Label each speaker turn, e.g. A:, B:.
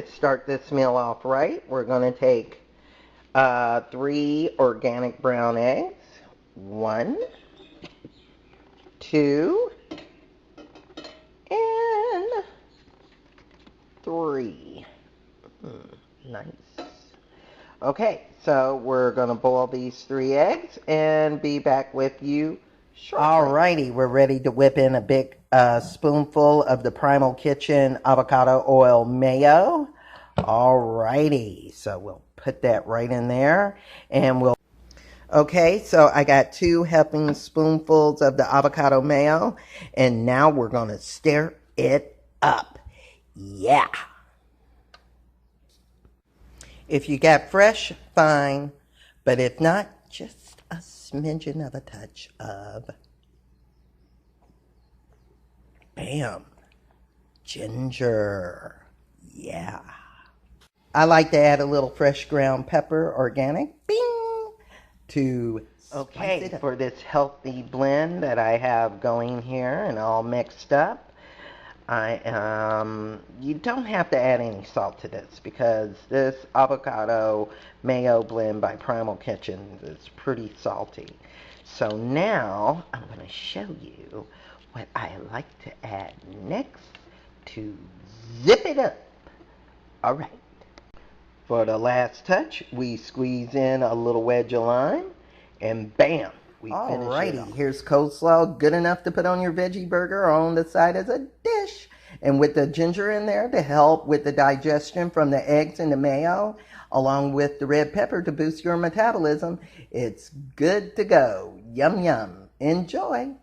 A: to start this meal off right, we're going to take 3 organic brown eggs. 1, 2, and 3. Nice. Okay, so we're going to boil these 3 eggs and be back with you shortly. Alrighty, we're ready to whip in a big spoonful of the Primal Kitchen avocado oil mayo. Alrighty, so we'll put that right in there, and we'll... Okay, so I got 2 helping spoonfuls of the avocado mayo, and now we're going to stir it up. Yeah. If you got fresh, fine, but if not, just a smidgen of a touch of, bam, ginger. Yeah. I like to add a little fresh ground pepper, organic, bing, to spice it up. For this healthy blend that I have going here and all mixed up, you don't have to add any salt to this because this avocado mayo blend by Primal Kitchen is pretty salty. So now I'm going to show you what I like to add next to zip it up. All right. For the last touch, we squeeze in a little wedge of lime, and bam, we finish it off. Here's coleslaw, good enough to put on your veggie burger or on the side as a dish. And with the ginger in there to help with the digestion from the eggs and the mayo, along with the red pepper to boost your metabolism, it's good to go. Yum, yum. Enjoy.